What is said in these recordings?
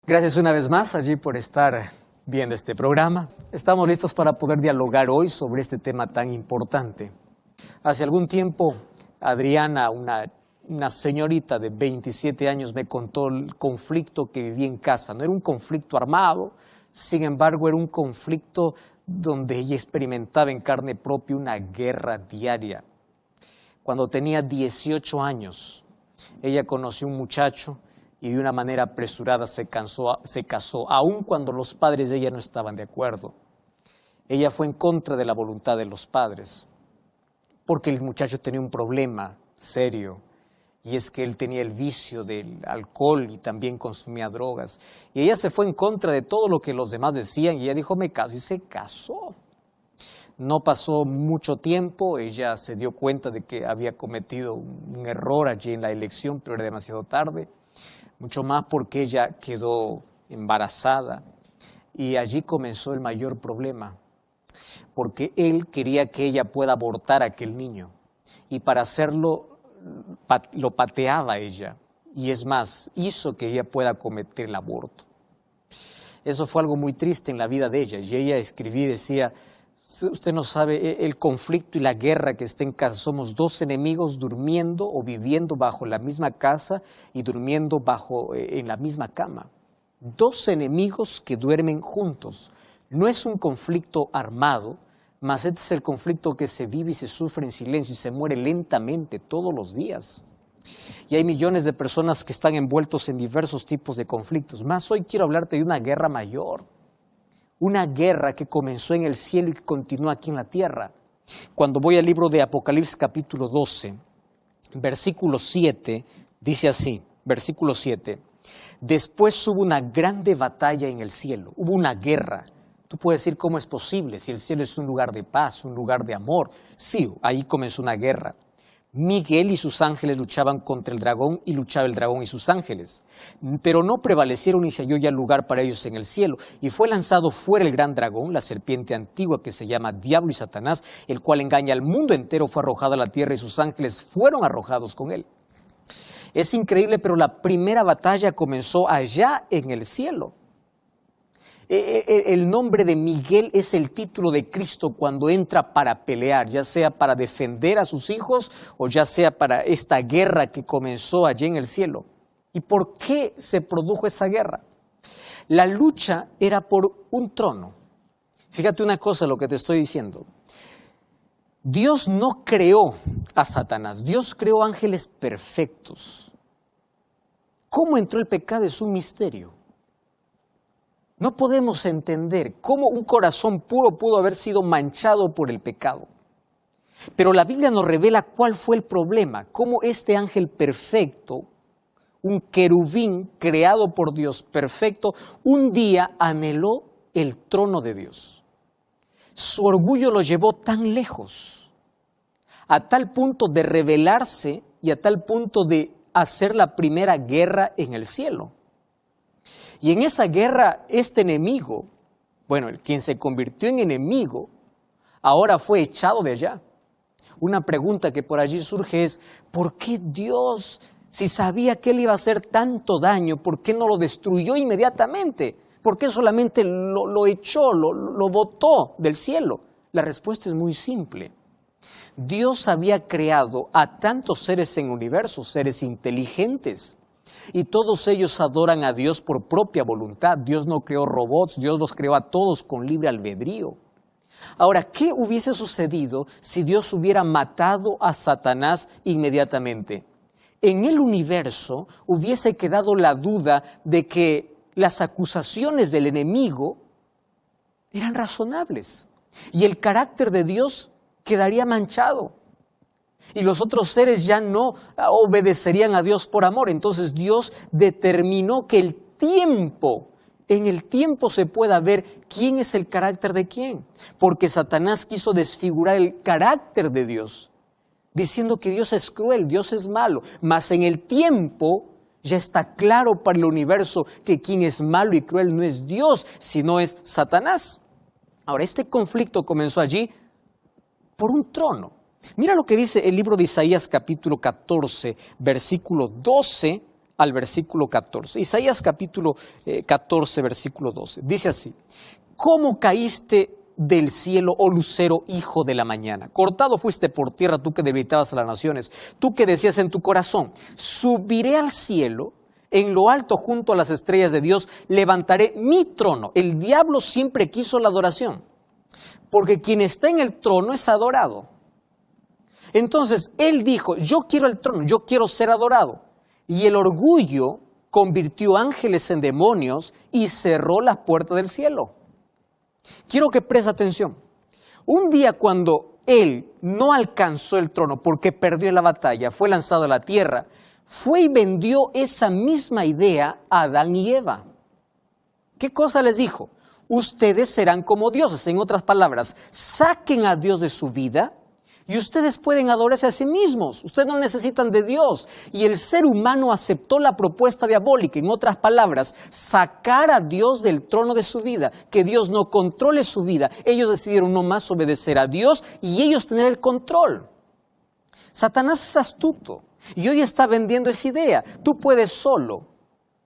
Gracias una vez más allí por estar viendo este programa. Estamos listos para poder dialogar hoy sobre este tema tan importante. Hace algún tiempo, Adriana, una señorita de 27 años, me contó el conflicto que vivía en casa. No era un conflicto armado, sin embargo, era un conflicto donde ella experimentaba en carne propia una guerra diaria. Cuando tenía 18 años, ella conoció a un muchacho y de una manera apresurada se casó, aun cuando los padres de ella no estaban de acuerdo. Ella fue en contra de la voluntad de los padres, porque el muchacho tenía un problema serio, y es que él tenía el vicio del alcohol y también consumía drogas. Y ella se fue en contra de todo lo que los demás decían, y ella dijo, me caso, y se casó. No pasó mucho tiempo, ella se dio cuenta de que había cometido un error allí en la elección, pero era demasiado tarde. Mucho más porque ella quedó embarazada y allí comenzó el mayor problema, porque él quería que ella pueda abortar a aquel niño y para hacerlo lo pateaba a ella y es más, hizo que ella pueda cometer el aborto. Eso fue algo muy triste en la vida de ella y ella escribía y decía, usted no sabe el conflicto y la guerra que está en casa. Somos dos enemigos durmiendo o viviendo bajo la misma casa y durmiendo en la misma cama. Dos enemigos que duermen juntos. No es un conflicto armado, mas este es el conflicto que se vive y se sufre en silencio y se muere lentamente todos los días. Y hay millones de personas que están envueltos en diversos tipos de conflictos. Más hoy quiero hablarte de una guerra mayor. Una guerra que comenzó en el cielo y que continúa aquí en la tierra. Cuando voy al libro de Apocalipsis capítulo 12, versículo 7, dice así, versículo 7, después hubo una grande batalla en el cielo, hubo una guerra. Tú puedes decir, ¿cómo es posible? Si el cielo es un lugar de paz, un lugar de amor. Sí, ahí comenzó una guerra. Miguel y sus ángeles luchaban contra el dragón y luchaba el dragón y sus ángeles. Pero no prevalecieron y se halló ya lugar para ellos en el cielo. Y fue lanzado fuera el gran dragón, la serpiente antigua que se llama Diablo y Satanás, el cual engaña al mundo entero, fue arrojado a la tierra y sus ángeles fueron arrojados con él. Es increíble, pero la primera batalla comenzó allá en el cielo. El nombre de Miguel es el título de Cristo cuando entra para pelear, ya sea para defender a sus hijos o ya sea para esta guerra que comenzó allí en el cielo. ¿Y por qué se produjo esa guerra? La lucha era por un trono. Fíjate una cosa lo que te estoy diciendo. Dios no creó a Satanás, Dios creó ángeles perfectos. ¿Cómo entró el pecado? Es un misterio. No podemos entender cómo un corazón puro pudo haber sido manchado por el pecado. Pero la Biblia nos revela cuál fue el problema, cómo este ángel perfecto, un querubín creado por Dios perfecto, un día anheló el trono de Dios. Su orgullo lo llevó tan lejos, a tal punto de rebelarse y a tal punto de hacer la primera guerra en el cielo. Y en esa guerra, este enemigo, quien se convirtió en enemigo, ahora fue echado de allá. Una pregunta que por allí surge es, ¿por qué Dios, si sabía que él iba a hacer tanto daño, por qué no lo destruyó inmediatamente? ¿Por qué solamente lo echó, lo botó del cielo? La respuesta es muy simple. Dios había creado a tantos seres en el universo, seres inteligentes, y todos ellos adoran a Dios por propia voluntad. Dios no creó robots, Dios los creó a todos con libre albedrío. Ahora, ¿qué hubiese sucedido si Dios hubiera matado a Satanás inmediatamente? En el universo hubiese quedado la duda de que las acusaciones del enemigo eran razonables y el carácter de Dios quedaría manchado. Y los otros seres ya no obedecerían a Dios por amor. Entonces Dios determinó que en el tiempo se pueda ver quién es el carácter de quién. Porque Satanás quiso desfigurar el carácter de Dios, diciendo que Dios es cruel, Dios es malo. Mas en el tiempo ya está claro para el universo que quien es malo y cruel no es Dios, sino es Satanás. Ahora, este conflicto comenzó allí por un trono. Mira lo que dice el libro de Isaías capítulo 14, versículo 12 al versículo 14. Isaías capítulo 14, versículo 12. Dice así: ¿Cómo caíste del cielo, oh lucero, hijo de la mañana? Cortado fuiste por tierra, tú que debilitabas a las naciones, tú que decías en tu corazón: subiré al cielo, en lo alto junto a las estrellas de Dios, levantaré mi trono. El diablo siempre quiso la adoración, porque quien está en el trono es adorado. Entonces él dijo: yo quiero el trono, yo quiero ser adorado. Y el orgullo convirtió ángeles en demonios y cerró la puerta del cielo. Quiero que preste atención. Un día, cuando él no alcanzó el trono porque perdió la batalla, fue lanzado a la tierra, fue y vendió esa misma idea a Adán y Eva. ¿Qué cosa les dijo? Ustedes serán como dioses. En otras palabras, saquen a Dios de su vida y ustedes pueden adorarse a sí mismos. Ustedes no necesitan de Dios. Y el ser humano aceptó la propuesta diabólica. En otras palabras, sacar a Dios del trono de su vida. Que Dios no controle su vida. Ellos decidieron no más obedecer a Dios y ellos tener el control. Satanás es astuto y hoy está vendiendo esa idea. Tú puedes solo.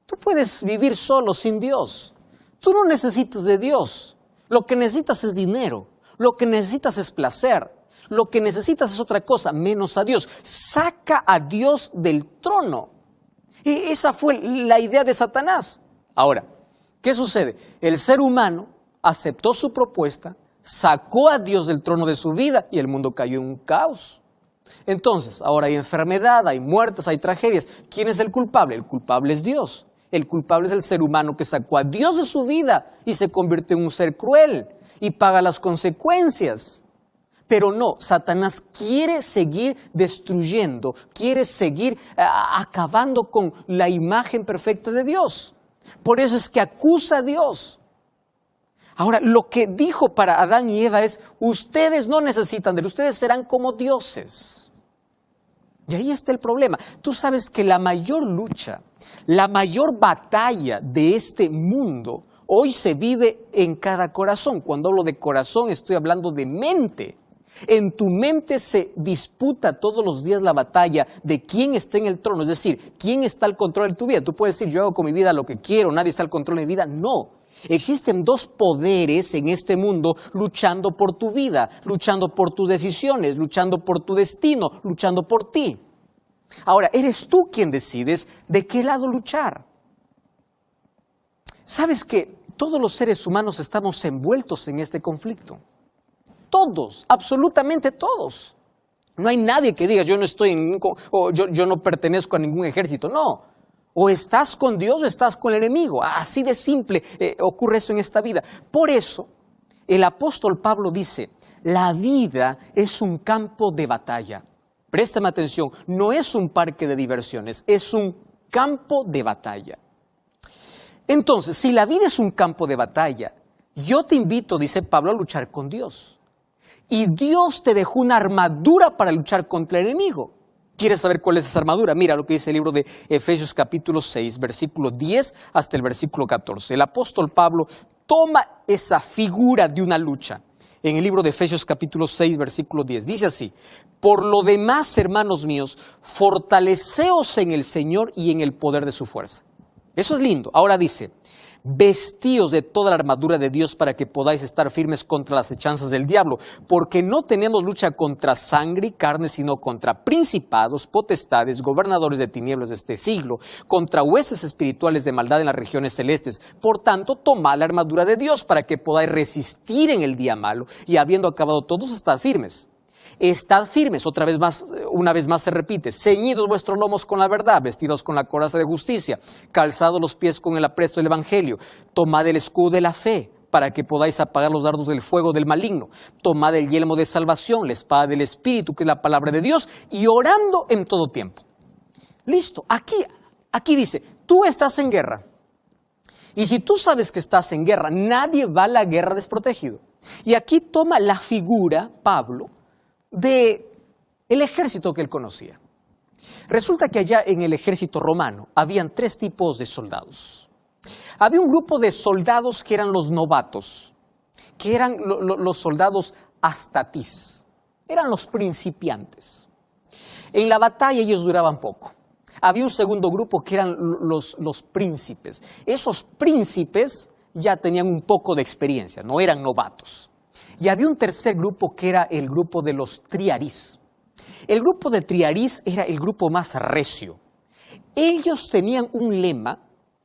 Tú puedes vivir solo sin Dios. Tú no necesitas de Dios. Lo que necesitas es dinero. Lo que necesitas es placer. Lo que necesitas es otra cosa, menos a Dios. Saca a Dios del trono. Y esa fue la idea de Satanás. Ahora, ¿qué sucede? El ser humano aceptó su propuesta, sacó a Dios del trono de su vida y el mundo cayó en un caos. Entonces, ahora hay enfermedad, hay muertes, hay tragedias. ¿Quién es el culpable? El culpable es Dios. El culpable es el ser humano que sacó a Dios de su vida y se convirtió en un ser cruel y paga las consecuencias. Pero no, Satanás quiere seguir destruyendo, quiere seguir acabando con la imagen perfecta de Dios. Por eso es que acusa a Dios. Ahora, lo que dijo para Adán y Eva es: ustedes no necesitan de él, ustedes serán como dioses. Y ahí está el problema. Tú sabes que la mayor lucha, la mayor batalla de este mundo hoy se vive en cada corazón. Cuando hablo de corazón estoy hablando de mente. En tu mente se disputa todos los días la batalla de quién está en el trono, es decir, quién está al control de tu vida. Tú puedes decir: yo hago con mi vida lo que quiero, nadie está al control de mi vida. No, existen dos poderes en este mundo luchando por tu vida, luchando por tus decisiones, luchando por tu destino, luchando por ti. Ahora, eres tú quien decides de qué lado luchar. ¿Sabes que todos los seres humanos estamos envueltos en este conflicto? Todos, absolutamente todos. No hay nadie que diga: yo no estoy en ningún, o yo no pertenezco a ningún ejército. No, o estás con Dios o estás con el enemigo. Así de simple ocurre eso en esta vida. Por eso el apóstol Pablo dice: la vida es un campo de batalla. Préstame atención, no es un parque de diversiones, es un campo de batalla. Entonces, si la vida es un campo de batalla, yo te invito, dice Pablo, a luchar con Dios. Y Dios te dejó una armadura para luchar contra el enemigo. ¿Quieres saber cuál es esa armadura? Mira lo que dice el libro de Efesios capítulo 6, versículo 10 hasta el versículo 14. El apóstol Pablo toma esa figura de una lucha. En el libro de Efesios capítulo 6, versículo 10. Dice así: por lo demás, hermanos míos, fortaleceos en el Señor y en el poder de su fuerza. Eso es lindo. Ahora dice: vestíos de toda la armadura de Dios para que podáis estar firmes contra las hechanzas del diablo, porque no tenemos lucha contra sangre y carne, sino contra principados, potestades, gobernadores de tinieblas de este siglo, contra huestes espirituales de maldad en las regiones celestes. Por tanto, tomad la armadura de Dios para que podáis resistir en el día malo, y habiendo acabado todos, estad firmes. Estad firmes, una vez más se repite: ceñidos vuestros lomos con la verdad, vestidos con la coraza de justicia, calzados los pies con el apresto del evangelio, tomad el escudo de la fe, para que podáis apagar los dardos del fuego del maligno, tomad el yelmo de salvación, la espada del Espíritu, que es la palabra de Dios, y orando en todo tiempo. Listo, aquí dice: tú estás en guerra, y si tú sabes que estás en guerra, nadie va a la guerra desprotegido. Y aquí toma la figura, Pablo, de el ejército que él conocía. Resulta que allá en el ejército romano habían tres tipos de soldados. Había un grupo de soldados que eran los novatos, que eran los soldados astatis, eran los principiantes. En la batalla ellos duraban poco. Había un segundo grupo que eran los príncipes. Esos príncipes ya tenían un poco de experiencia, no eran novatos. Y había un tercer grupo que era el grupo de los triarís. El grupo de triarís era el grupo más recio. Ellos tenían un lema,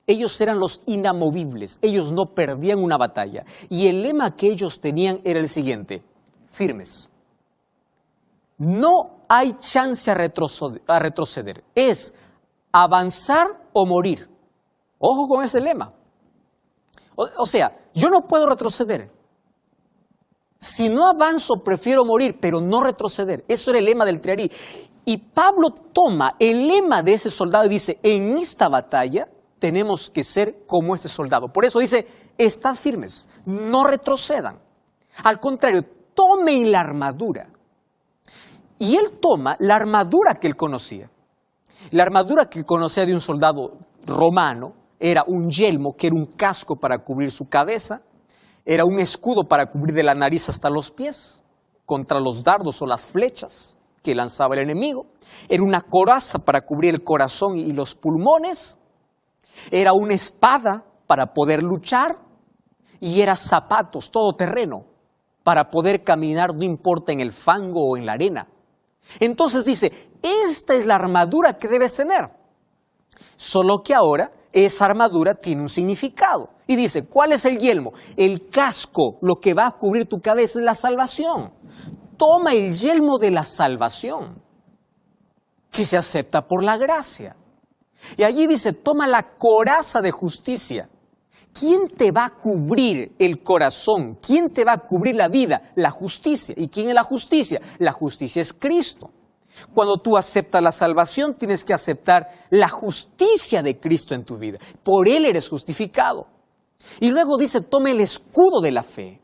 ellos eran los inamovibles, ellos no perdían una batalla. Y el lema que ellos tenían era el siguiente: firmes. No hay chance a retroceder, es avanzar o morir. Ojo con ese lema. O sea, yo no puedo retroceder. Si no avanzo, prefiero morir, pero no retroceder. Eso era el lema del triarí. Y Pablo toma el lema de ese soldado y dice, en esta batalla tenemos que ser como este soldado. Por eso dice, estad firmes, no retrocedan. Al contrario, tomen la armadura. Y él toma la armadura que él conocía. La armadura que conocía de un soldado romano era un yelmo, que era un casco para cubrir su cabeza, era un escudo para cubrir de la nariz hasta los pies, contra los dardos o las flechas que lanzaba el enemigo. Era una coraza para cubrir el corazón y los pulmones. Era una espada para poder luchar. Y era zapatos todoterreno para poder caminar, no importa en el fango o en la arena. Entonces dice, esta es la armadura que debes tener. Solo que ahora esa armadura tiene un significado. Y dice, ¿cuál es el yelmo? El casco, lo que va a cubrir tu cabeza es la salvación. Toma el yelmo de la salvación, que se acepta por la gracia. Y allí dice, toma la coraza de justicia. ¿Quién te va a cubrir el corazón? ¿Quién te va a cubrir la vida? La justicia. ¿Y quién es la justicia? La justicia es Cristo. Cuando tú aceptas la salvación, tienes que aceptar la justicia de Cristo en tu vida. Por Él eres justificado. Y luego dice, toma el escudo de la fe.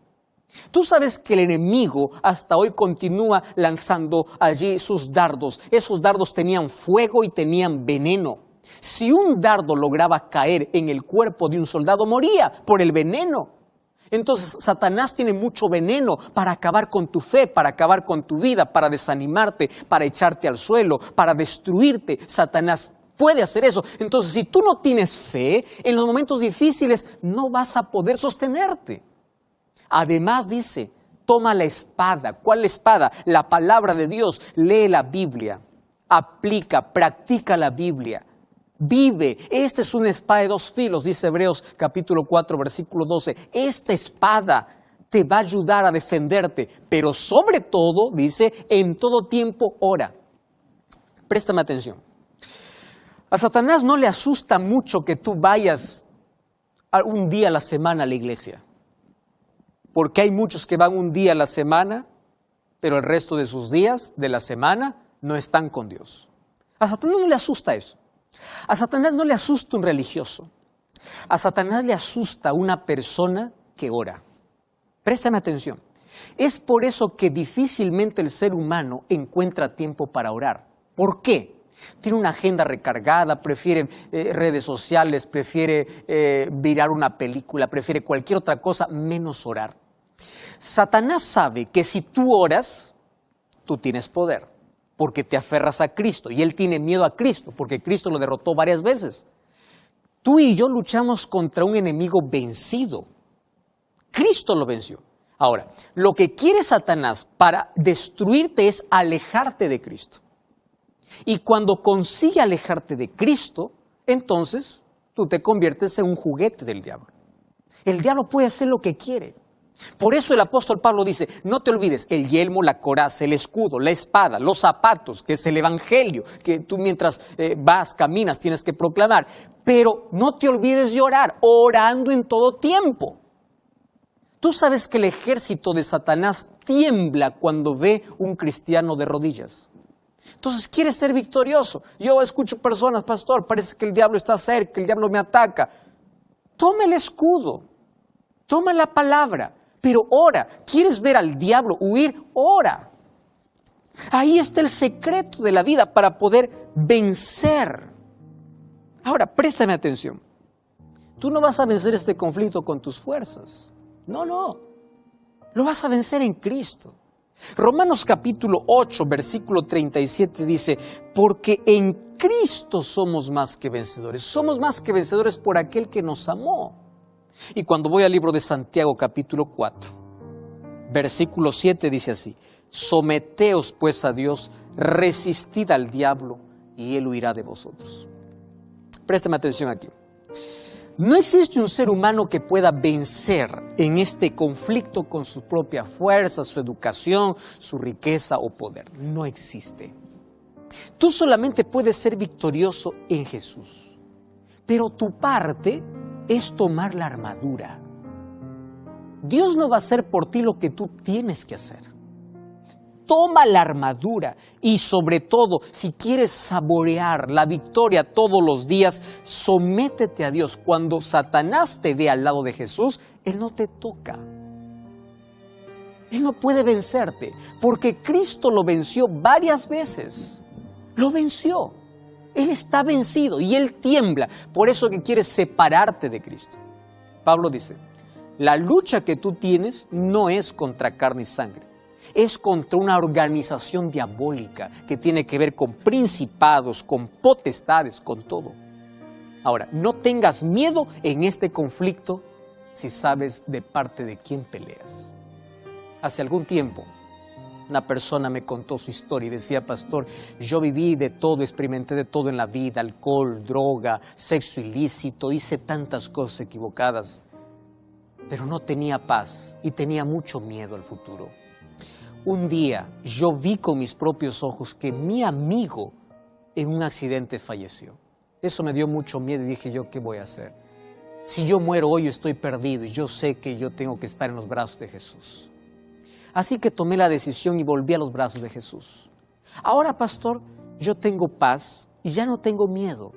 Tú sabes que el enemigo hasta hoy continúa lanzando allí sus dardos. Esos dardos tenían fuego y tenían veneno. Si un dardo lograba caer en el cuerpo de un soldado, moría por el veneno. Entonces Satanás tiene mucho veneno para acabar con tu fe, para acabar con tu vida, para desanimarte, para echarte al suelo, para destruirte. Satanás puede hacer eso. Entonces, si tú no tienes fe, en los momentos difíciles no vas a poder sostenerte. Además dice, toma la espada. ¿Cuál espada? La palabra de Dios. Lee la Biblia, aplica, practica la Biblia. Vive. Esta es una espada de dos filos, dice Hebreos capítulo 4, versículo 12. Esta espada te va a ayudar a defenderte, pero sobre todo, dice, en todo tiempo ora. Préstame atención. A Satanás no le asusta mucho que tú vayas un día a la semana a la iglesia, porque hay muchos que van un día a la semana, pero el resto de sus días de la semana no están con Dios. A Satanás no le asusta eso. A Satanás no le asusta un religioso. A Satanás le asusta una persona que ora. Préstame atención. Es por eso que difícilmente el ser humano encuentra tiempo para orar. ¿Por qué? Tiene una agenda recargada, prefiere redes sociales, prefiere mirar una película, prefiere cualquier otra cosa menos orar. Satanás sabe que si tú oras, tú tienes poder, porque te aferras a Cristo, y él tiene miedo a Cristo, porque Cristo lo derrotó varias veces. Tú y yo luchamos contra un enemigo vencido. Cristo lo venció. Ahora, lo que quiere Satanás para destruirte es alejarte de Cristo. Y cuando consigue alejarte de Cristo, entonces tú te conviertes en un juguete del diablo. El diablo puede hacer lo que quiere. Por eso el apóstol Pablo dice, no te olvides, el yelmo, la coraza, el escudo, la espada, los zapatos, que es el evangelio, que tú mientras caminas, tienes que proclamar. Pero no te olvides de orar, orando en todo tiempo. Tú sabes que el ejército de Satanás tiembla cuando ve un cristiano de rodillas. Entonces quiere ser victorioso. Yo escucho personas, pastor, parece que el diablo está cerca, el diablo me ataca. Toma el escudo, toma la palabra. Pero ora. ¿Quieres ver al diablo huir? Ora. Ahí está el secreto de la vida para poder vencer. Ahora, préstame atención. Tú no vas a vencer este conflicto con tus fuerzas. No. Lo vas a vencer en Cristo. Romanos capítulo 8, versículo 37 dice, porque en Cristo somos más que vencedores. Somos más que vencedores por aquel que nos amó. Y cuando voy al libro de Santiago, capítulo 4, versículo 7 dice así: someteos pues a Dios, resistid al diablo y él huirá de vosotros. Présteme atención aquí. No existe un ser humano que pueda vencer en este conflicto con su propia fuerza, su educación, su riqueza o poder. No existe. Tú solamente puedes ser victorioso en Jesús. Pero tu parte es tomar la armadura. Dios no va a hacer por ti lo que tú tienes que hacer. Toma la armadura y sobre todo, si quieres saborear la victoria todos los días, sométete a Dios. Cuando Satanás te ve al lado de Jesús, Él no te toca. Él no puede vencerte, porque Cristo lo venció varias veces. Lo venció. Él está vencido y Él tiembla. Por eso que quiere separarte de Cristo. Pablo dice: la lucha que tú tienes no es contra carne y sangre. Es contra una organización diabólica que tiene que ver con principados, con potestades, con todo. Ahora, no tengas miedo en este conflicto si sabes de parte de quién peleas. Hace algún tiempo, una persona me contó su historia y decía: pastor, yo viví de todo, experimenté de todo en la vida, alcohol, droga, sexo ilícito, hice tantas cosas equivocadas, pero no tenía paz y tenía mucho miedo al futuro. Un día yo vi con mis propios ojos que mi amigo en un accidente falleció. Eso me dio mucho miedo y dije yo, ¿qué voy a hacer? Si yo muero hoy, yo estoy perdido y yo sé que yo tengo que estar en los brazos de Jesús. Así que tomé la decisión y volví a los brazos de Jesús. Ahora, pastor, yo tengo paz y ya no tengo miedo,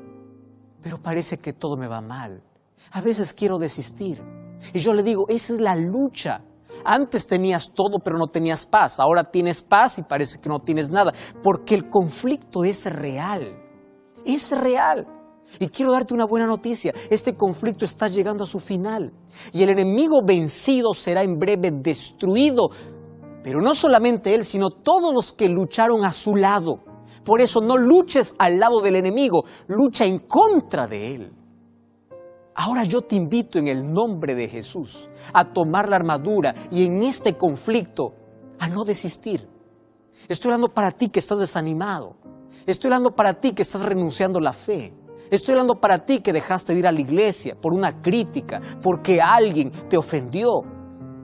pero parece que todo me va mal. A veces quiero desistir y yo le digo, esa es la lucha. Antes tenías todo, pero no tenías paz. Ahora tienes paz y parece que no tienes nada, porque el conflicto es real. Es real. Y quiero darte una buena noticia. Este conflicto está llegando a su final. Y el enemigo vencido será en breve destruido. Pero no solamente él, sino todos los que lucharon a su lado. Por eso no luches al lado del enemigo, lucha en contra de él. Ahora yo te invito en el nombre de Jesús a tomar la armadura y en este conflicto a no desistir. Estoy hablando para ti que estás desanimado. Estoy hablando para ti que estás renunciando a la fe. Estoy hablando para ti que dejaste de ir a la iglesia por una crítica, porque alguien te ofendió.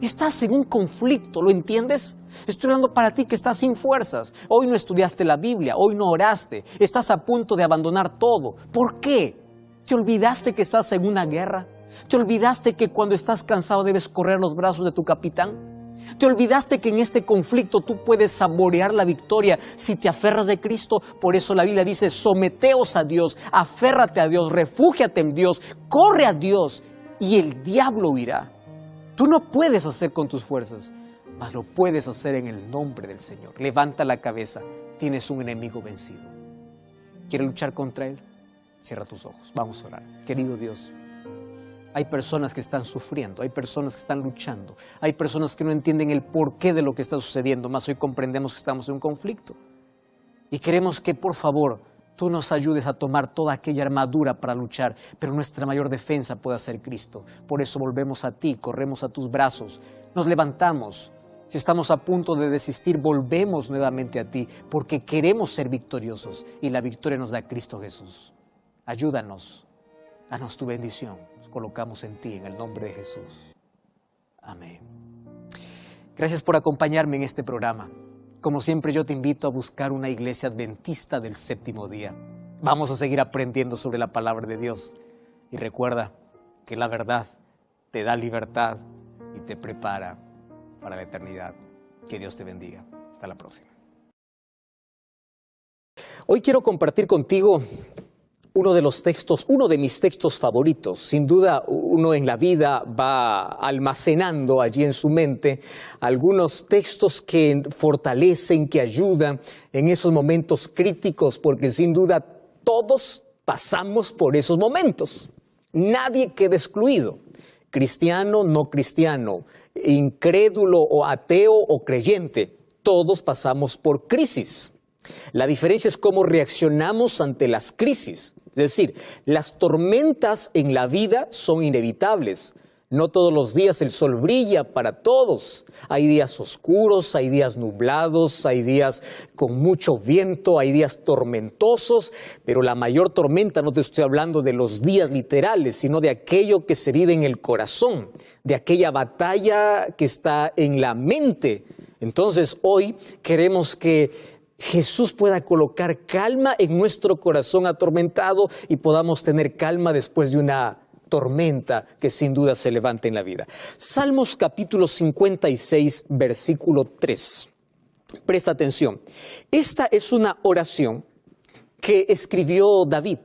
Estás en un conflicto, ¿lo entiendes? Estoy hablando para ti que estás sin fuerzas. Hoy no estudiaste la Biblia, hoy no oraste. Estás a punto de abandonar todo. ¿Por qué? ¿Te olvidaste que estás en una guerra? ¿Te olvidaste que cuando estás cansado debes correr a los brazos de tu capitán? ¿Te olvidaste que en este conflicto tú puedes saborear la victoria si te aferras de Cristo? Por eso la Biblia dice, someteos a Dios, aférrate a Dios, refúgiate en Dios, corre a Dios y el diablo huirá. Tú no puedes hacer con tus fuerzas, mas lo puedes hacer en el nombre del Señor. Levanta la cabeza, tienes un enemigo vencido. ¿Quieres luchar contra él? Cierra tus ojos, vamos a orar. Querido Dios, hay personas que están sufriendo, hay personas que están luchando, hay personas que no entienden el porqué de lo que está sucediendo, más hoy comprendemos que estamos en un conflicto. Y queremos que, por favor, tú nos ayudes a tomar toda aquella armadura para luchar, pero nuestra mayor defensa pueda ser Cristo. Por eso volvemos a ti, corremos a tus brazos, nos levantamos. Si estamos a punto de desistir, volvemos nuevamente a ti, porque queremos ser victoriosos y la victoria nos da Cristo Jesús. Ayúdanos, danos tu bendición. Nos colocamos en ti, en el nombre de Jesús. Amén. Gracias por acompañarme en este programa. Como siempre, yo te invito a buscar una iglesia adventista del séptimo día. Vamos a seguir aprendiendo sobre la palabra de Dios. Y recuerda que la verdad te da libertad y te prepara para la eternidad. Que Dios te bendiga. Hasta la próxima. Hoy quiero compartir contigo uno de mis textos favoritos. Sin duda, uno en la vida va almacenando allí en su mente algunos textos que fortalecen, que ayudan en esos momentos críticos, porque sin duda todos pasamos por esos momentos. Nadie queda excluido. Cristiano, no cristiano, incrédulo o ateo o creyente, todos pasamos por crisis. La diferencia es cómo reaccionamos ante las crisis. Es decir, las tormentas en la vida son inevitables. No todos los días el sol brilla para todos. Hay días oscuros, hay días nublados, hay días con mucho viento, hay días tormentosos, pero la mayor tormenta, no te estoy hablando de los días literales, sino de aquello que se vive en el corazón, de aquella batalla que está en la mente. Entonces hoy queremos que Jesús pueda colocar calma en nuestro corazón atormentado y podamos tener calma después de una tormenta que sin duda se levante en la vida. Salmos capítulo 56, versículo 3. Presta atención. Esta es una oración que escribió David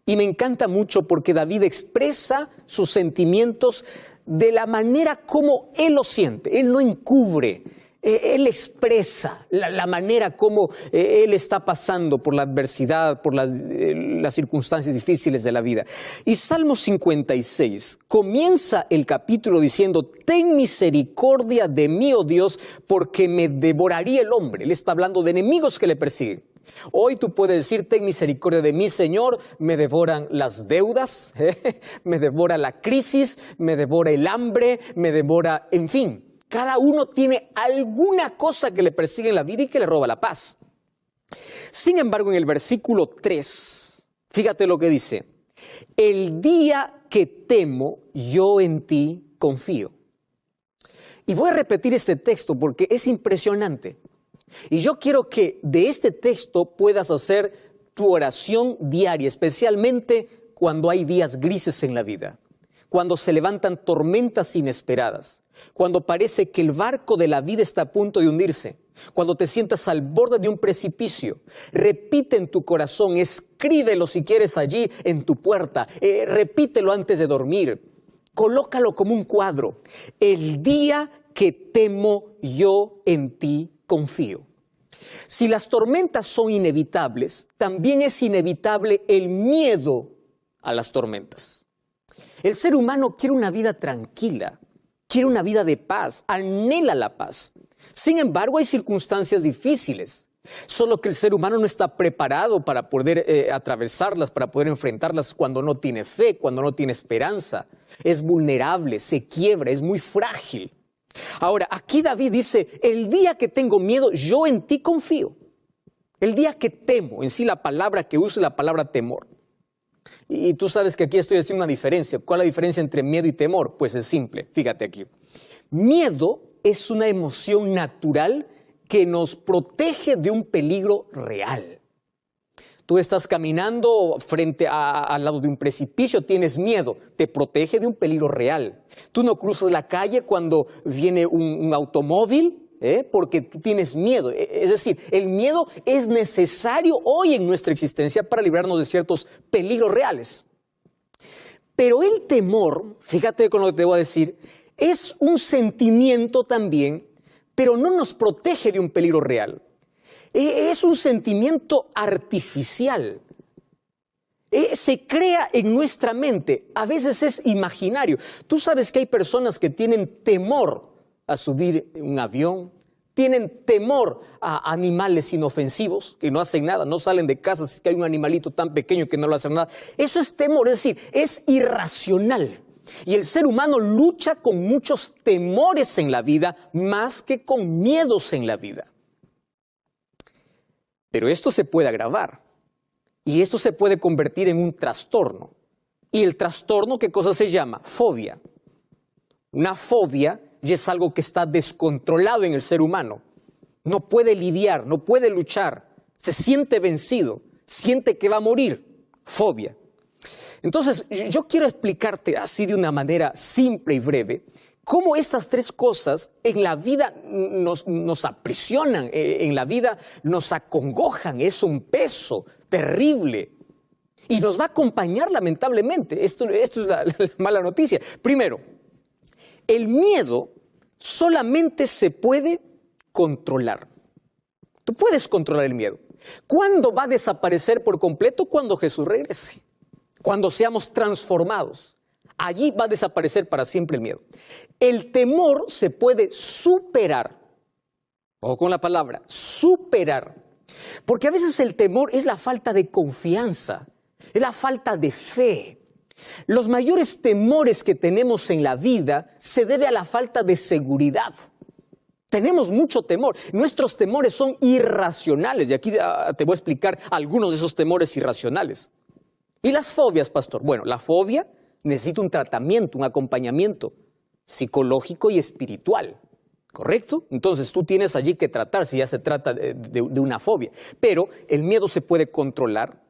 y me encanta mucho porque David expresa sus sentimientos de la manera como él lo siente. Él no encubre. Él expresa la manera como él está pasando por la adversidad, por las circunstancias difíciles de la vida. Y Salmo 56 comienza el capítulo diciendo: ten misericordia de mí, oh Dios, porque me devoraría el hombre. Él está hablando de enemigos que le persiguen. Hoy tú puedes decir: ten misericordia de mí, Señor, me devoran las deudas, me devora la crisis, me devora el hambre, me devora, en fin. Cada uno tiene alguna cosa que le persigue en la vida y que le roba la paz. Sin embargo, en el versículo 3, fíjate lo que dice: el día que temo, yo en ti confío. Y voy a repetir este texto porque es impresionante. Y yo quiero que de este texto puedas hacer tu oración diaria, especialmente cuando hay días grises en la vida, cuando se levantan tormentas inesperadas, cuando parece que el barco de la vida está a punto de hundirse, cuando te sientas al borde de un precipicio. Repite en tu corazón, escríbelo si quieres allí en tu puerta, repítelo antes de dormir, colócalo como un cuadro: el día que temo, yo en ti confío. Si las tormentas son inevitables, también es inevitable el miedo a las tormentas. El ser humano quiere una vida tranquila, quiere una vida de paz, anhela la paz. Sin embargo, hay circunstancias difíciles, solo que el ser humano no está preparado para poder atravesarlas, para poder enfrentarlas cuando no tiene fe, cuando no tiene esperanza. Es vulnerable, se quiebra, es muy frágil. Ahora, aquí David dice: el día que tengo miedo, yo en ti confío. El día que temo, en sí la palabra que usa es la palabra temor. Y tú sabes que aquí estoy haciendo una diferencia. ¿Cuál es la diferencia entre miedo y temor? Pues es simple, fíjate aquí. Miedo es una emoción natural que nos protege de un peligro real. Tú estás caminando al lado de un precipicio, tienes miedo, te protege de un peligro real. Tú no cruzas la calle cuando viene un automóvil, porque tú tienes miedo. Es decir, el miedo es necesario hoy en nuestra existencia para librarnos de ciertos peligros reales. Pero el temor, fíjate con lo que te voy a decir, es un sentimiento también, pero no nos protege de un peligro real. Es un sentimiento artificial. Se crea en nuestra mente, a veces es imaginario. Tú sabes que hay personas que tienen temor a subir un avión, tienen temor a animales inofensivos que no hacen nada, no salen de casa si es que hay un animalito tan pequeño que no le hace nada. Eso es temor, es decir, es irracional. Y el ser humano lucha con muchos temores en la vida más que con miedos en la vida. Pero esto se puede agravar y esto se puede convertir en un trastorno. Y el trastorno, ¿qué cosa se llama? Fobia. Una fobia ya es algo que está descontrolado en el ser humano. No puede lidiar, no puede luchar, se siente vencido, siente que va a morir. Fobia. Entonces, yo quiero explicarte así de una manera simple y breve cómo estas tres cosas en la vida nos aprisionan, en la vida nos acongojan, es un peso terrible y nos va a acompañar lamentablemente. Esto es la mala noticia. Primero, el miedo solamente se puede controlar. Tú puedes controlar el miedo. ¿Cuándo va a desaparecer por completo? Cuando Jesús regrese, cuando seamos transformados. Allí va a desaparecer para siempre el miedo. El temor se puede superar. Ojo con la palabra, superar. Porque a veces el temor es la falta de confianza, es la falta de fe. Los mayores temores que tenemos en la vida se debe a la falta de seguridad. Tenemos mucho temor. Nuestros temores son irracionales. Y aquí te voy a explicar algunos de esos temores irracionales. ¿Y las fobias, pastor? Bueno, la fobia necesita un tratamiento, un acompañamiento psicológico y espiritual. ¿Correcto? Entonces tú tienes allí que tratar si ya se trata de una fobia. Pero el miedo se puede controlar.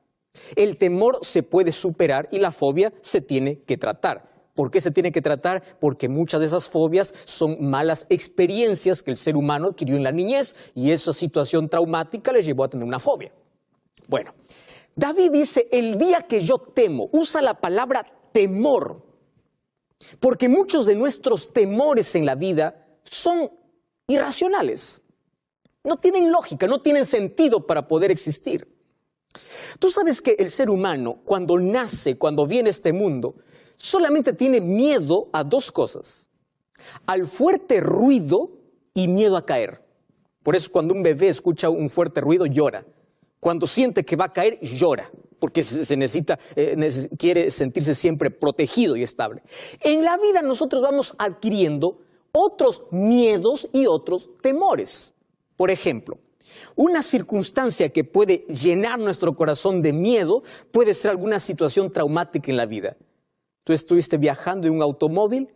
El temor se puede superar y la fobia se tiene que tratar. ¿Por qué se tiene que tratar? Porque muchas de esas fobias son malas experiencias que el ser humano adquirió en la niñez y esa situación traumática le llevó a tener una fobia. Bueno, David dice, el día que yo temo, usa la palabra temor, porque muchos de nuestros temores en la vida son irracionales. No tienen lógica, no tienen sentido para poder existir. Tú sabes que el ser humano, cuando nace, cuando viene a este mundo, solamente tiene miedo a dos cosas: al fuerte ruido y miedo a caer. Por eso cuando un bebé escucha un fuerte ruido, llora. Cuando siente que va a caer, llora, porque quiere sentirse siempre protegido y estable. En la vida nosotros vamos adquiriendo otros miedos y otros temores. Por ejemplo, una circunstancia que puede llenar nuestro corazón de miedo puede ser alguna situación traumática en la vida. Tú estuviste viajando en un automóvil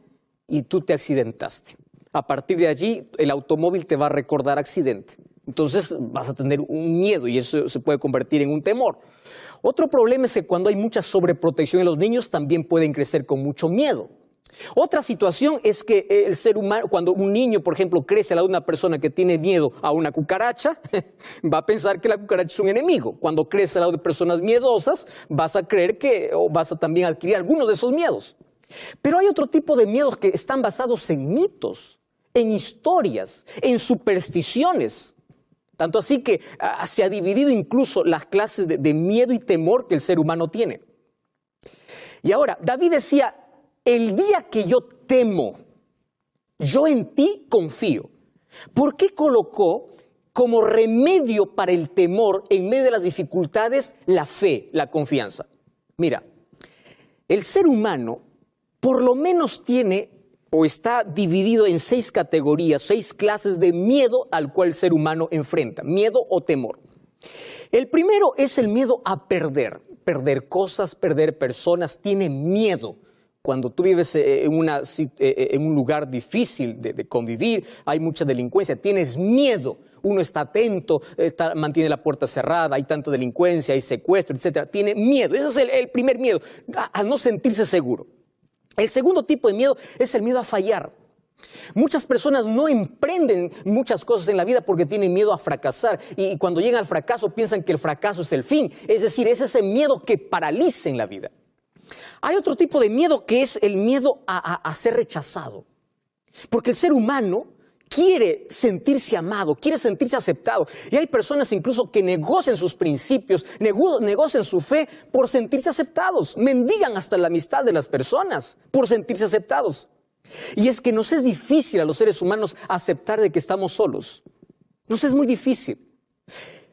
y tú te accidentaste. A partir de allí, el automóvil te va a recordar accidente. Entonces vas a tener un miedo y eso se puede convertir en un temor. Otro problema es que cuando hay mucha sobreprotección en los niños, también pueden crecer con mucho miedo. Otra situación es que el ser humano, cuando un niño, por ejemplo, crece al lado de una persona que tiene miedo a una cucaracha, va a pensar que la cucaracha es un enemigo. Cuando crece al lado de personas miedosas, vas a creer o vas a también adquirir algunos de esos miedos. Pero hay otro tipo de miedos que están basados en mitos, en historias, en supersticiones. Tanto así que se ha dividido incluso las clases de miedo y temor que el ser humano tiene. Y ahora, David decía, el día que yo temo, yo en ti confío. ¿Por qué colocó como remedio para el temor en medio de las dificultades la fe, la confianza? Mira, el ser humano por lo menos tiene o está dividido en 6 categorías, 6 clases de miedo al cual el ser humano enfrenta, miedo o temor. El primero es el miedo a perder cosas, perder personas, tiene miedo. Cuando tú vives en un lugar difícil de convivir, hay mucha delincuencia, tienes miedo. Uno está atento, mantiene la puerta cerrada, hay tanta delincuencia, hay secuestro, etc. Tiene miedo. Ese es el primer miedo, a no sentirse seguro. El segundo tipo de miedo es el miedo a fallar. Muchas personas no emprenden muchas cosas en la vida porque tienen miedo a fracasar y cuando llegan al fracaso piensan que el fracaso es el fin. Es decir, es ese miedo que paraliza en la vida. Hay otro tipo de miedo que es el miedo a ser rechazado. Porque el ser humano quiere sentirse amado, quiere sentirse aceptado. Y hay personas incluso que negocian sus principios, negocian su fe por sentirse aceptados. Mendigan hasta la amistad de las personas por sentirse aceptados. Y es que nos es difícil a los seres humanos aceptar de que estamos solos. Nos es muy difícil.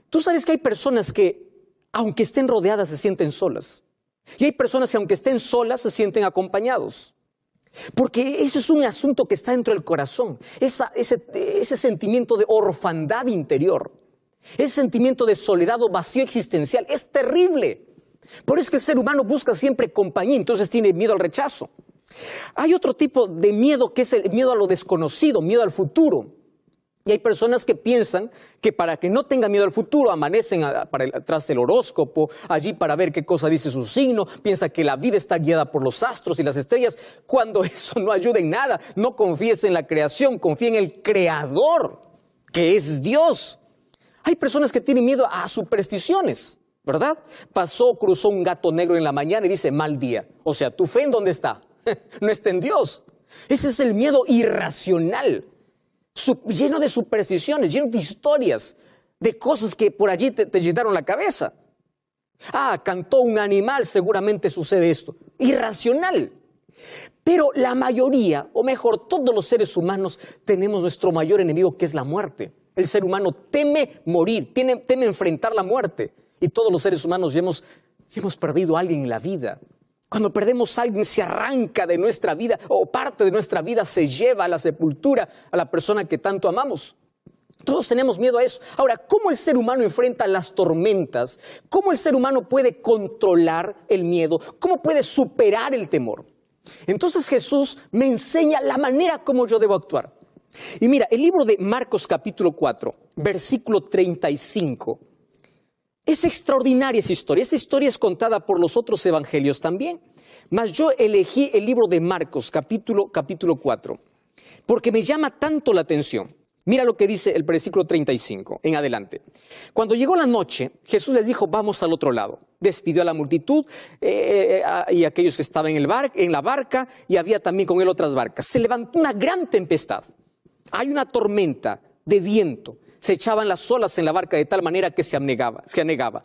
Tú sabes que hay personas que, aunque estén rodeadas, se sienten solas. Y hay personas que aunque estén solas se sienten acompañados. Porque eso es un asunto que está dentro del corazón. Ese sentimiento de orfandad interior. Ese sentimiento de soledad o vacío existencial es terrible. Por eso es que el ser humano busca siempre compañía, entonces tiene miedo al rechazo. Hay otro tipo de miedo que es el miedo a lo desconocido, miedo al futuro. Y hay personas que piensan que para que no tengan miedo al futuro, amanecen tras el horóscopo, allí para ver qué cosa dice su signo, piensa que la vida está guiada por los astros y las estrellas, cuando eso no ayuda en nada. No confíes en la creación, confía en el Creador, que es Dios. Hay personas que tienen miedo a supersticiones, ¿verdad? Cruzó un gato negro en la mañana y dice, mal día. O sea, ¿tu fe en dónde está? No está en Dios. Ese es el miedo irracional. Lleno de supersticiones, lleno de historias, de cosas que por allí te llenaron la cabeza. Cantó un animal, seguramente sucede esto. Irracional. Pero la mayoría, o mejor, todos los seres humanos tenemos nuestro mayor enemigo, que es la muerte. El ser humano teme morir, teme enfrentar la muerte. Y todos los seres humanos ya hemos perdido a alguien en la vida. Cuando perdemos a alguien, se arranca de nuestra vida, o parte de nuestra vida se lleva a la sepultura a la persona que tanto amamos. Todos tenemos miedo a eso. Ahora, ¿cómo el ser humano enfrenta las tormentas? ¿Cómo el ser humano puede controlar el miedo? ¿Cómo puede superar el temor? Entonces Jesús me enseña la manera como yo debo actuar. Y mira, el libro de Marcos capítulo 4, versículo 35, es extraordinaria esa historia. Esa historia es contada por los otros evangelios también. Mas yo elegí el libro de Marcos capítulo 4, porque me llama tanto la atención. Mira lo que dice el versículo 35 en adelante. Cuando llegó la noche, Jesús les dijo, vamos al otro lado. Despidió a la multitud y a aquellos que estaban en la barca, y había también con él otras barcas. Se levantó una gran tempestad. Hay una tormenta de viento. Se echaban las olas en la barca de tal manera que se anegaba.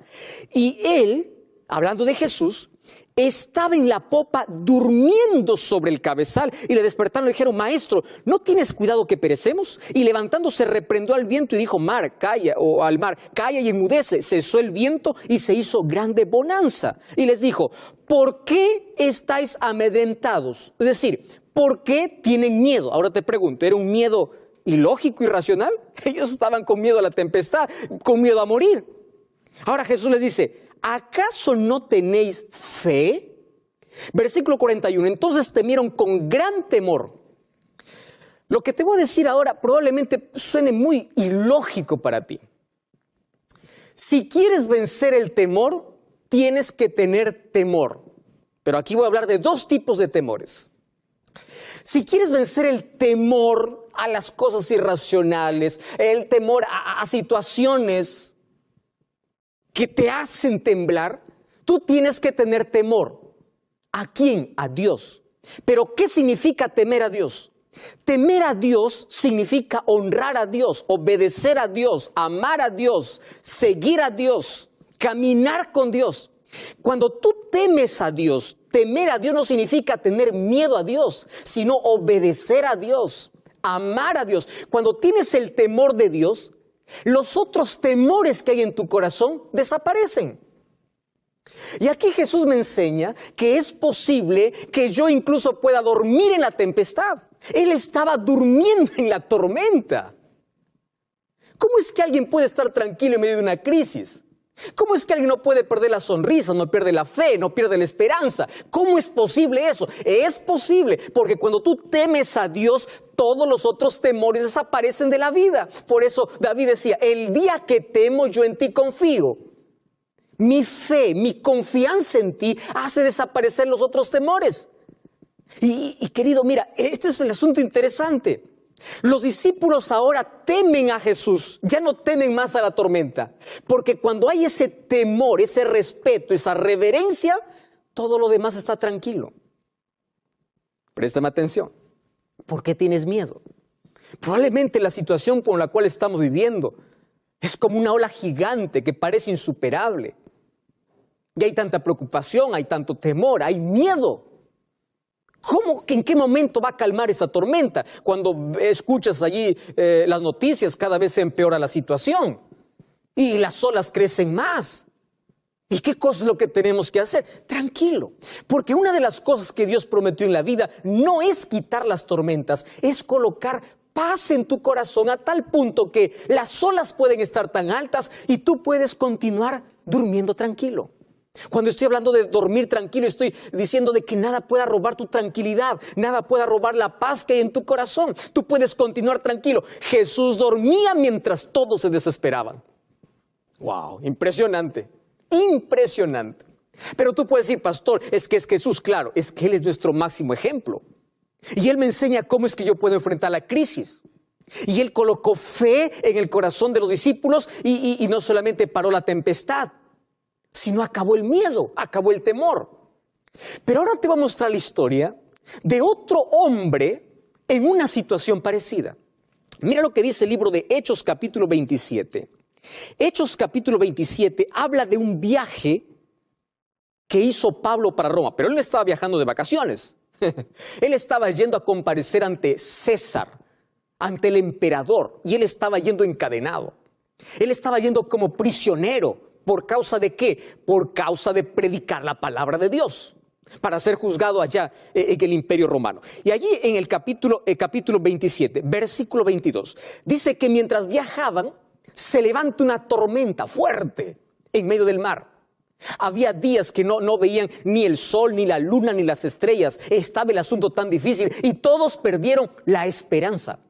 Y él, hablando de Jesús, estaba en la popa durmiendo sobre el cabezal, y le despertaron y le dijeron, maestro, ¿no tienes cuidado que perecemos? Y levantándose reprendió al viento y dijo, mar, calla, o al mar, calla y enmudece. Cesó el viento y se hizo grande bonanza. Y les dijo, ¿por qué estáis amedrentados? Es decir, ¿por qué tienen miedo? Ahora te pregunto, ¿era un miedo ilógico, irracional? Ellos estaban con miedo a la tempestad, con miedo a morir. Ahora Jesús les dice, ¿acaso no tenéis fe? Versículo 41, entonces temieron con gran temor. Lo que te voy a decir ahora probablemente suene muy ilógico para ti. Si quieres vencer el temor, tienes que tener temor. Pero aquí voy a hablar de dos tipos de temores. Si quieres vencer el temor a las cosas irracionales, el temor a situaciones que te hacen temblar, tú tienes que tener temor. ¿A quién? A Dios. Pero ¿qué significa temer a Dios? Temer a Dios significa honrar a Dios, obedecer a Dios, amar a Dios, seguir a Dios, caminar con Dios. Cuando tú temes a Dios, temer a Dios no significa tener miedo a Dios, sino obedecer a Dios, amar a Dios. Cuando tienes el temor de Dios, los otros temores que hay en tu corazón desaparecen. Y aquí Jesús me enseña que es posible que yo incluso pueda dormir en la tempestad. Él estaba durmiendo en la tormenta. ¿Cómo es que alguien puede estar tranquilo en medio de una crisis? ¿Cómo es que alguien no puede perder la sonrisa, no pierde la fe, no pierde la esperanza? ¿Cómo es posible eso? Es posible porque cuando tú temes a Dios, todos los otros temores desaparecen de la vida. Por eso David decía, el día que temo yo en ti confío. Mi fe, mi confianza en ti hace desaparecer los otros temores. Y querido, mira, este es el asunto interesante. Los discípulos ahora temen a Jesús, ya no temen más a la tormenta, porque cuando hay ese temor, ese respeto, esa reverencia, todo lo demás está tranquilo. Préstame atención. ¿Por qué tienes miedo? Probablemente la situación por la cual estamos viviendo es como una ola gigante que parece insuperable. Y hay tanta preocupación, hay tanto temor, hay miedo. ¿Cómo? ¿En qué momento va a calmar esta tormenta? Cuando escuchas allí las noticias, cada vez se empeora la situación. Y las olas crecen más. ¿Y qué cosa es lo que tenemos que hacer? Tranquilo. Porque una de las cosas que Dios prometió en la vida no es quitar las tormentas, es colocar paz en tu corazón a tal punto que las olas pueden estar tan altas y tú puedes continuar durmiendo tranquilo. Cuando estoy hablando de dormir tranquilo, estoy diciendo de que nada pueda robar tu tranquilidad, nada pueda robar la paz que hay en tu corazón. Tú puedes continuar tranquilo. Jesús dormía mientras todos se desesperaban. ¡Wow! Impresionante, impresionante. Pero tú puedes decir, pastor, es que es Jesús, claro, es que Él es nuestro máximo ejemplo. Y Él me enseña cómo es que yo puedo enfrentar la crisis. Y Él colocó fe en el corazón de los discípulos y no solamente paró la tempestad, sino acabó el miedo, acabó el temor. Pero ahora te voy a mostrar la historia de otro hombre en una situación parecida. Mira lo que dice el libro de Hechos capítulo 27. Hechos capítulo 27 habla de un viaje que hizo Pablo para Roma, pero él no estaba viajando de vacaciones. Él estaba yendo a comparecer ante César, ante el emperador y él estaba yendo encadenado. Él estaba yendo como prisionero. ¿Por causa de qué? Por causa de predicar la palabra de Dios, para ser juzgado allá en el Imperio Romano. Y allí en el capítulo 27, versículo 22, dice que mientras viajaban, se levanta una tormenta fuerte en medio del mar. Había días que no veían ni el sol, ni la luna, ni las estrellas. Estaba el asunto tan difícil y todos perdieron la esperanza.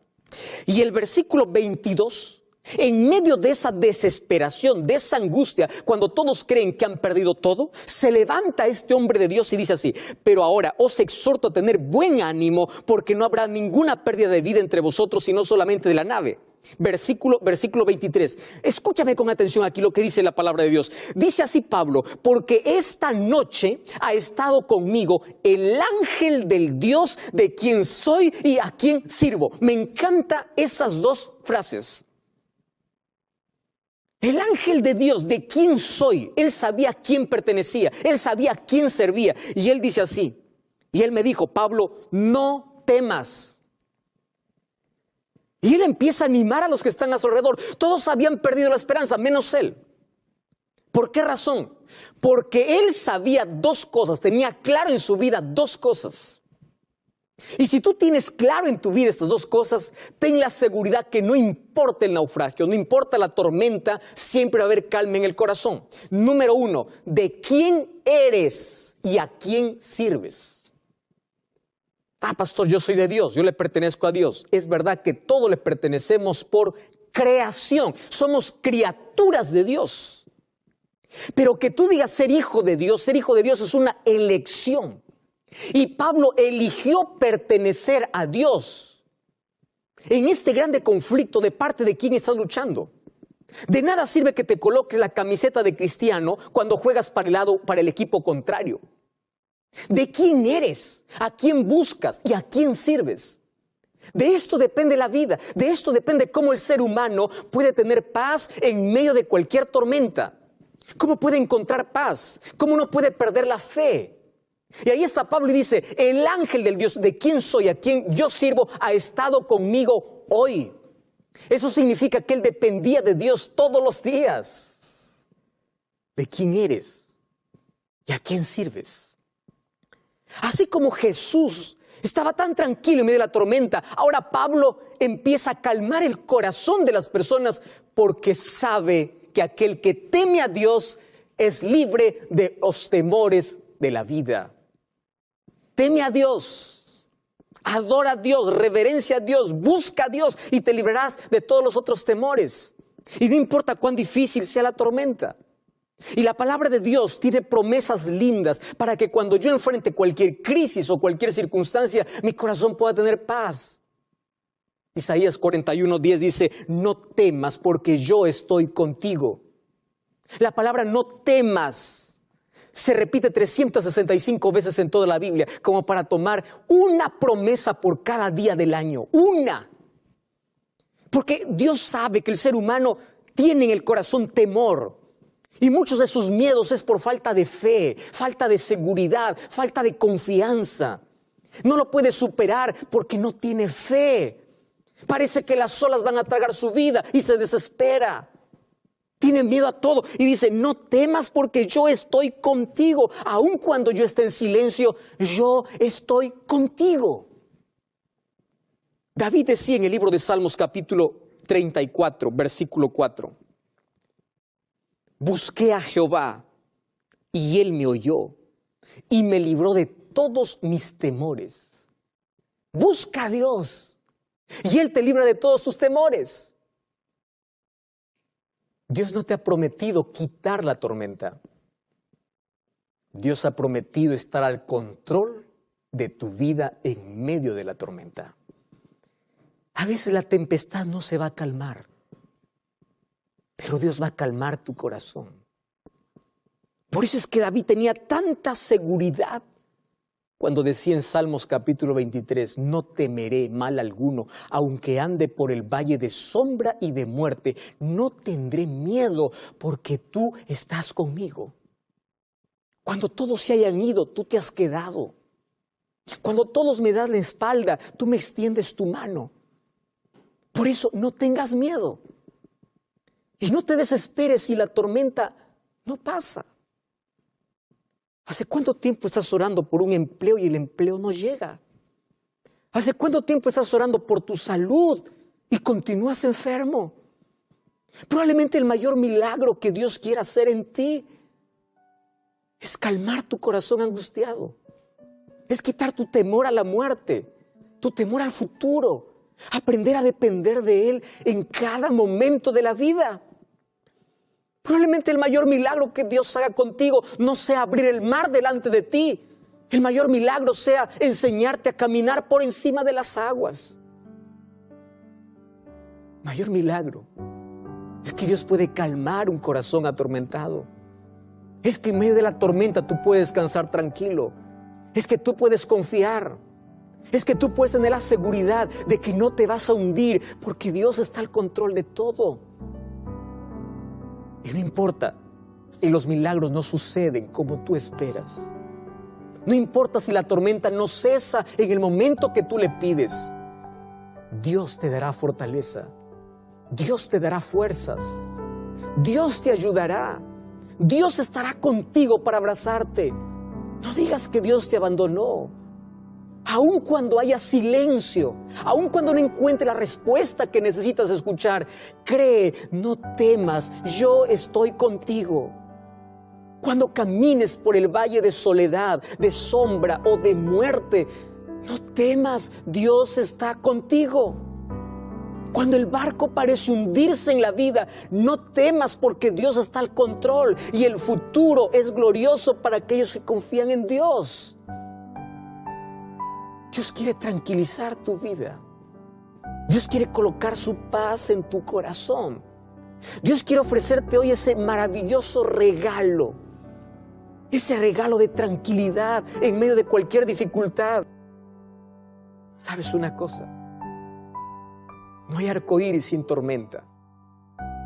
Y el versículo 22, en medio de esa desesperación, de esa angustia, cuando todos creen que han perdido todo, se levanta este hombre de Dios y dice así: pero ahora os exhorto a tener buen ánimo, porque no habrá ninguna pérdida de vida entre vosotros, sino solamente de la nave. Versículo 23. Escúchame con atención aquí lo que dice la palabra de Dios. Dice así Pablo: porque esta noche ha estado conmigo el ángel del Dios de quien soy y a quien sirvo. Me encantan esas dos frases. El ángel de Dios, de quién soy. Él sabía a quién pertenecía, él sabía a quién servía. Y él dice así, y él me dijo: Pablo, no temas. Y él empieza a animar a los que están a su alrededor. Todos habían perdido la esperanza, menos él. ¿Por qué razón? Porque él sabía dos cosas, tenía claro en su vida dos cosas. Y si tú tienes claro en tu vida estas dos cosas, ten la seguridad que no importa el naufragio, no importa la tormenta, siempre va a haber calma en el corazón. Número uno, ¿de quién eres y a quién sirves? Ah, pastor, yo soy de Dios, yo le pertenezco a Dios. Es verdad que todos le pertenecemos por creación, somos criaturas de Dios. Pero que tú digas ser hijo de Dios es una elección. Y Pablo eligió pertenecer a Dios. En este grande conflicto, ¿de parte de quién estás luchando? De nada sirve que te coloques la camiseta de cristiano cuando juegas para el equipo contrario. ¿De quién eres? ¿A quién buscas? ¿Y a quién sirves? De esto depende la vida. De esto depende cómo el ser humano puede tener paz en medio de cualquier tormenta. ¿Cómo puede encontrar paz? ¿Cómo no puede perder la fe? Y ahí está Pablo y dice: el ángel del Dios, de quien soy, a quien yo sirvo, ha estado conmigo hoy. Eso significa que él dependía de Dios todos los días. ¿De quién eres y a quién sirves? Así como Jesús estaba tan tranquilo en medio de la tormenta, ahora Pablo empieza a calmar el corazón de las personas, porque sabe que aquel que teme a Dios es libre de los temores de la vida. Teme a Dios, adora a Dios, reverencia a Dios, busca a Dios y te librarás de todos los otros temores. Y no importa cuán difícil sea la tormenta. Y la palabra de Dios tiene promesas lindas para que cuando yo enfrente cualquier crisis o cualquier circunstancia, mi corazón pueda tener paz. Isaías 41:10 dice: no temas, porque yo estoy contigo. La palabra no temas se repite 365 veces en toda la Biblia, como para tomar una promesa por cada día del año. Una. Porque Dios sabe que el ser humano tiene en el corazón temor. Y muchos de sus miedos es por falta de fe, falta de seguridad, falta de confianza. No lo puede superar porque no tiene fe. Parece que las olas van a tragar su vida y se desespera. Tiene miedo a todo y dice: no temas, porque yo estoy contigo. Aun cuando yo esté en silencio, yo estoy contigo. David decía en el libro de Salmos capítulo 34, versículo 4: busqué a Jehová y él me oyó y me libró de todos mis temores. Busca a Dios y él te libra de todos tus temores. Dios no te ha prometido quitar la tormenta. Dios ha prometido estar al control de tu vida en medio de la tormenta. A veces la tempestad no se va a calmar, pero Dios va a calmar tu corazón. Por eso es que David tenía tanta seguridad cuando decía en Salmos capítulo 23: no temeré mal alguno, aunque ande por el valle de sombra y de muerte, no tendré miedo, porque tú estás conmigo. Cuando todos se hayan ido, tú te has quedado. Cuando todos me dan la espalda, tú me extiendes tu mano. Por eso no tengas miedo. Y no te desesperes si la tormenta no pasa. ¿Hace cuánto tiempo estás orando por un empleo y el empleo no llega? ¿Hace cuánto tiempo estás orando por tu salud y continúas enfermo? Probablemente el mayor milagro que Dios quiera hacer en ti es calmar tu corazón angustiado. Es quitar tu temor a la muerte, tu temor al futuro. Aprender a depender de Él en cada momento de la vida. Probablemente el mayor milagro que Dios haga contigo no sea abrir el mar delante de ti. El mayor milagro sea enseñarte a caminar por encima de las aguas. Mayor milagro es que Dios puede calmar un corazón atormentado. Es que en medio de la tormenta tú puedes descansar tranquilo. Es que tú puedes confiar. Es que tú puedes tener la seguridad de que no te vas a hundir porque Dios está al control de todo. Y no importa si los milagros no suceden como tú esperas. No importa si la tormenta no cesa en el momento que tú le pides. Dios te dará fortaleza. Dios te dará fuerzas. Dios te ayudará. Dios estará contigo para abrazarte. No digas que Dios te abandonó. Aun cuando haya silencio, aun cuando no encuentre la respuesta que necesitas escuchar, cree, no temas, yo estoy contigo. Cuando camines por el valle de soledad, de sombra o de muerte, no temas, Dios está contigo. Cuando el barco parece hundirse en la vida, no temas porque Dios está al control y el futuro es glorioso para aquellos que confían en Dios. Dios quiere tranquilizar tu vida. Dios quiere colocar su paz en tu corazón. Dios quiere ofrecerte hoy ese maravilloso regalo. Ese regalo de tranquilidad en medio de cualquier dificultad. ¿Sabes una cosa? No hay arcoíris sin tormenta.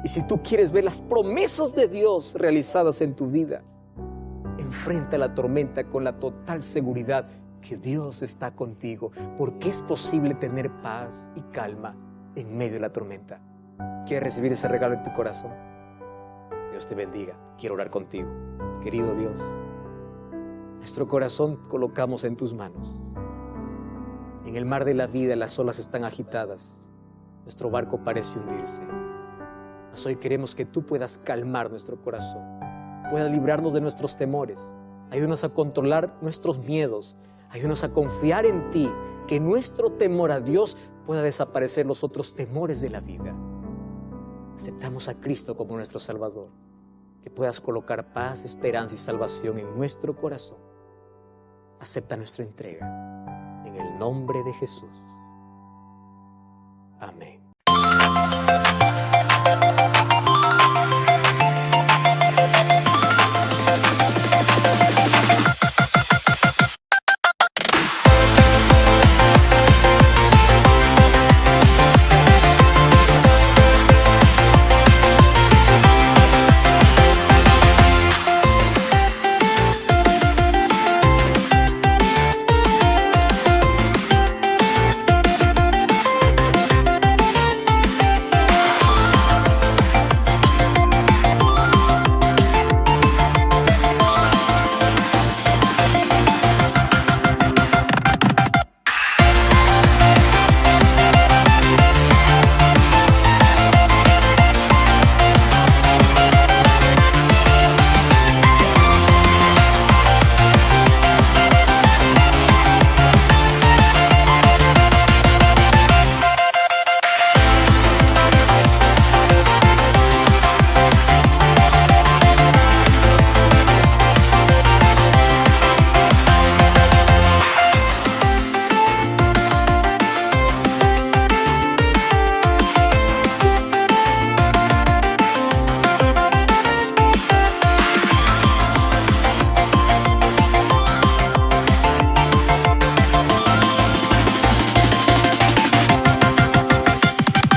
Y si tú quieres ver las promesas de Dios realizadas en tu vida, enfrenta la tormenta con la total seguridad que Dios está contigo, porque es posible tener paz y calma en medio de la tormenta. ¿Quieres recibir ese regalo en tu corazón? Dios te bendiga. Quiero orar contigo. Querido Dios, nuestro corazón colocamos en tus manos. En el mar de la vida las olas están agitadas. Nuestro barco parece hundirse. Mas hoy queremos que tú puedas calmar nuestro corazón, puedas librarnos de nuestros temores. Ayúdanos a controlar nuestros miedos. Ayúdanos a confiar en ti, que nuestro temor a Dios pueda desaparecer los otros temores de la vida. Aceptamos a Cristo como nuestro Salvador, que puedas colocar paz, esperanza y salvación en nuestro corazón. Acepta nuestra entrega, en el nombre de Jesús. Amén.